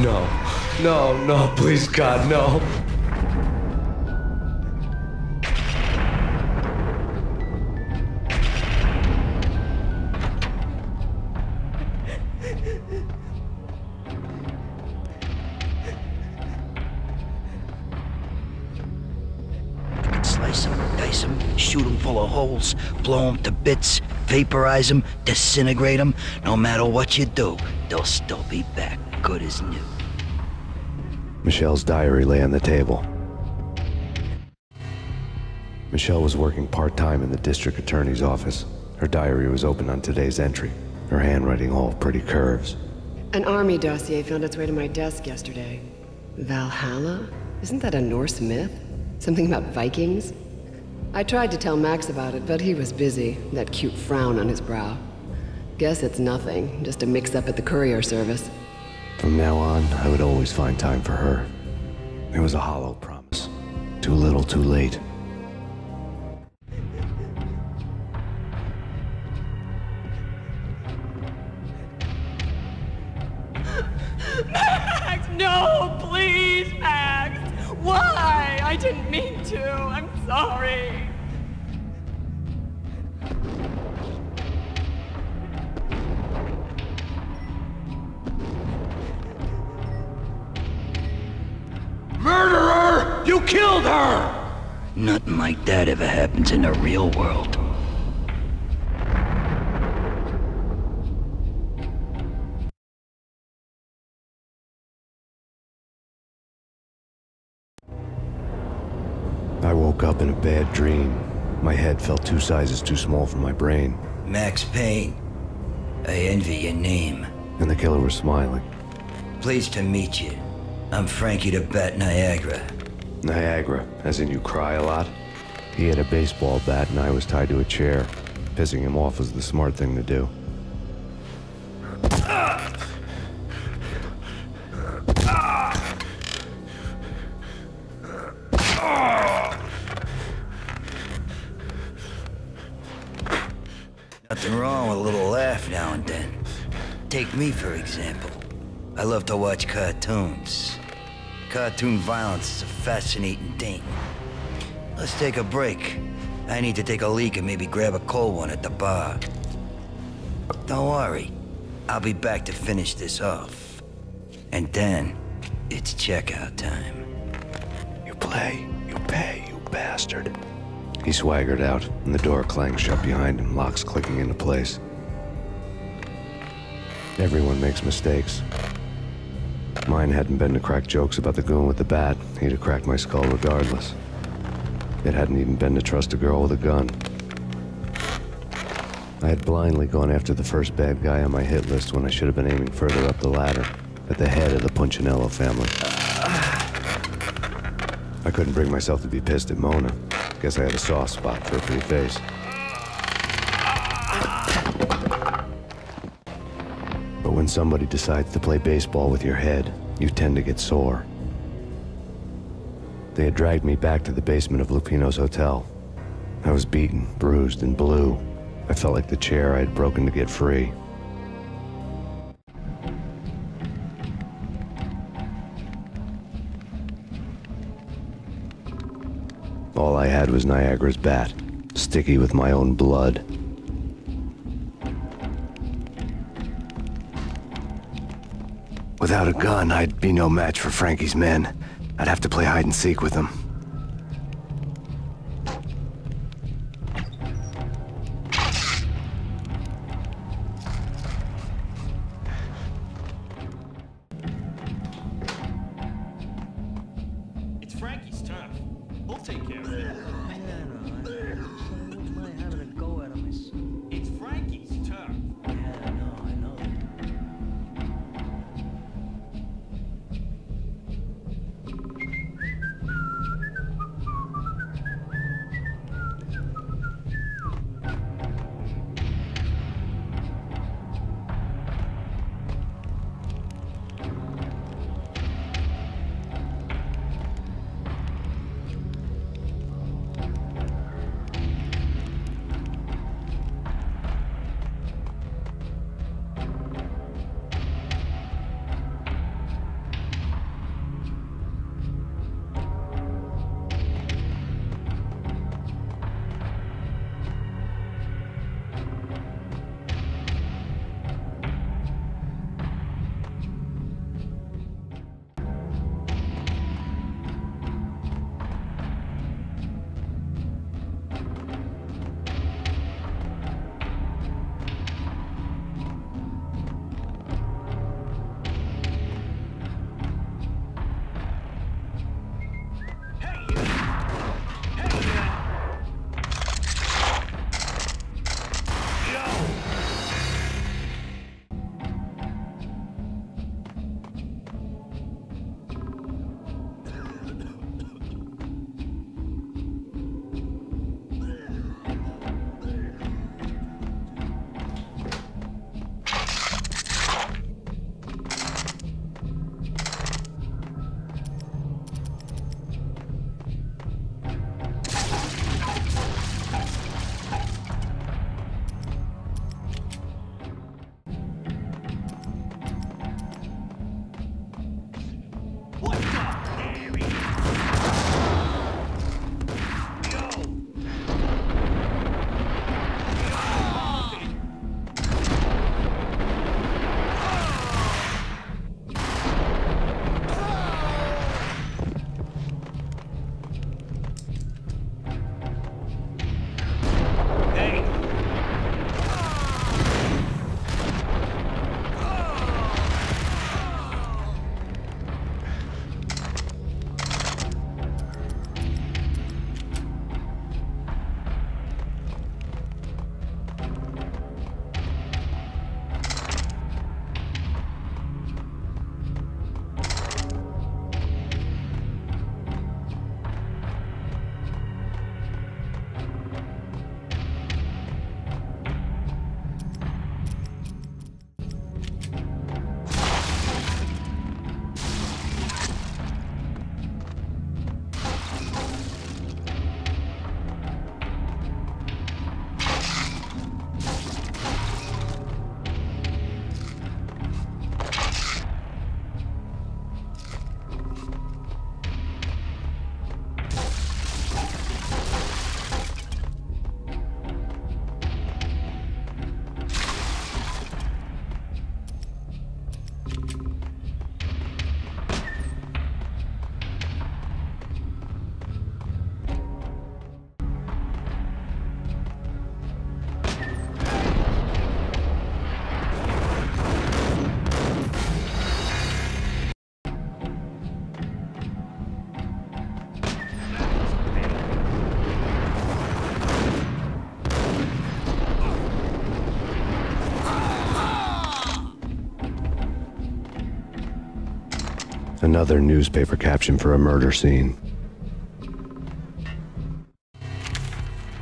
no. No, no, please, God, no. Slice him, dice him, shoot him full of holes, blow him to bits, vaporize him, disintegrate him. No matter what you do, they'll still be back, good as new. Michelle's diary lay on the table. Michelle was working part-time in the district attorney's office. Her diary was open on today's entry, her handwriting all pretty curves. An army dossier found its way to my desk yesterday. Valhalla? Isn't that a Norse myth? Something about Vikings? I tried to tell Max about it, but he was busy, that cute frown on his brow. Guess it's nothing, just a mix-up at the courier service. From now on, I would always find time for her. It was a hollow promise. Too little, too late. Max, no, please, Max. Why? I didn't mean to. I'm sorry. Murderer! You killed her! Nothing like that ever happens in the real world. I woke up in a bad dream. My head felt 2 sizes too small for my brain. Max Payne, I envy your name. And the killer was smiling. Pleased to meet you. I'm Frankie the Bat Niagara. Niagara, as in you cry a lot? He had a baseball bat and I was tied to a chair. Pissing him off was the smart thing to do. Nothing wrong with a little laugh now and then. Take me, for example. I love to watch cartoons. Cartoon violence is a fascinating thing. Let's take a break. I need to take a leak and maybe grab a cold one at the bar. Don't worry. I'll be back to finish this off. And then, it's checkout time. You play, you pay, you bastard. He swaggered out, and the door clanged shut behind him, locks clicking into place. Everyone makes mistakes. Mine hadn't been to crack jokes about the goon with the bat. He'd have cracked my skull regardless. It hadn't even been to trust a girl with a gun. I had blindly gone after the first bad guy on my hit list when I should have been aiming further up the ladder, at the head of the Punchinello family. I couldn't bring myself to be pissed at Mona. Guess I had a soft spot for her pretty face. But when somebody decides to play baseball with your head, you tend to get sore. They had dragged me back to the basement of Lupino's hotel. I was beaten, bruised, and blue. I felt like the chair I had broken to get free. All I had was Niagara's bat, sticky with my own blood. Without a gun, I'd be no match for Frankie's men. I'd have to play hide and seek with them. It's Frankie's turf. We'll take care of it. It's Frankie's turf. I know. Another newspaper caption for a murder scene.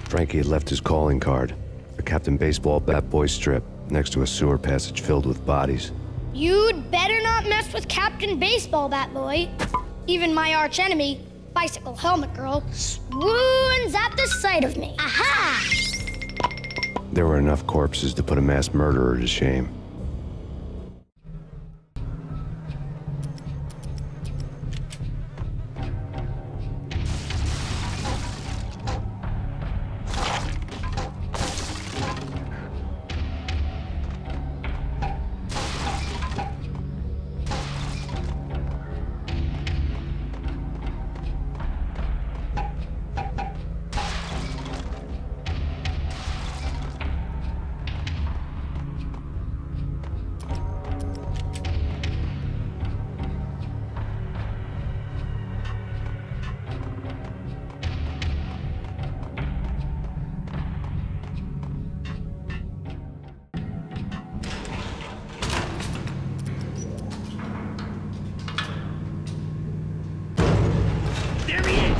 Frankie had left his calling card, a Captain Baseball bat boy strip, next to a sewer passage filled with bodies. You'd better not mess with Captain Baseball Bat Boy. Even my archenemy, Bicycle Helmet Girl, swoons at the sight of me. Aha! There were enough corpses to put a mass murderer to shame. There he is!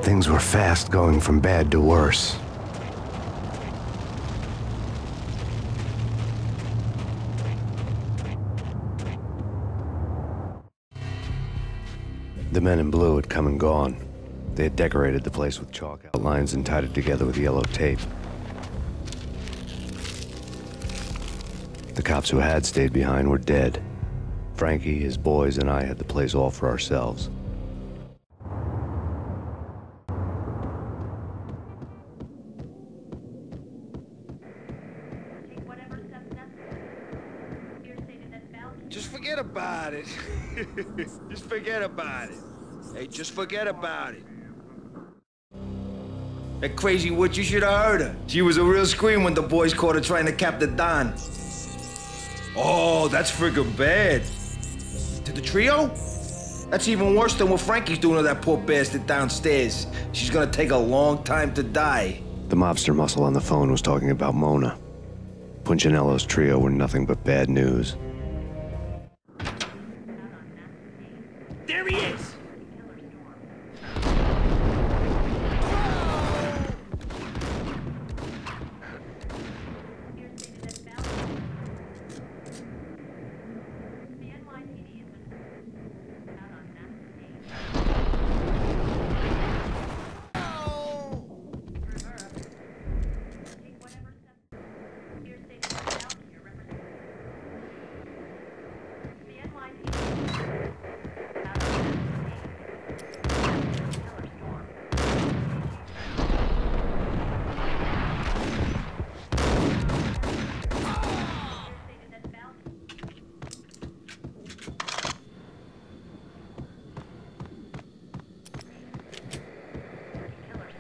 Things were fast going from bad to worse. The men in blue had come and gone. They had decorated the place with chalk outlines and tied it together with yellow tape. The cops who had stayed behind were dead. Frankie, his boys, and I had the place all for ourselves. Just forget about it. Just forget about it. Hey, just forget about it. That crazy witch, you should have heard her. She was a real scream when the boys caught her trying to cap the Don. Oh, that's friggin' bad. To The trio? That's even worse than what Frankie's doing to that poor bastard downstairs. She's gonna take a long time to die. The mobster muscle on the phone was talking about Mona. Punchinello's trio were nothing but bad news. There he is!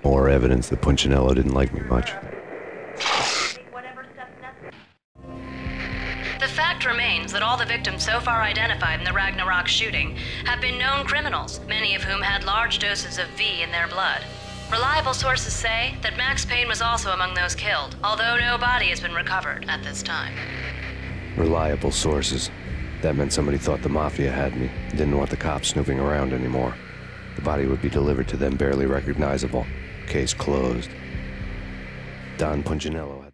More evidence that Punchinello didn't like me much. The fact remains that all the victims so far identified in the Ragnarok shooting have been known criminals, many of whom had large doses of V in their blood. Reliable sources say that Max Payne was also among those killed, although no body has been recovered at this time. Reliable sources. That meant somebody thought the Mafia had me, didn't want the cops snooping around anymore. The body would be delivered to them barely recognizable. Case closed. Don Punchinello had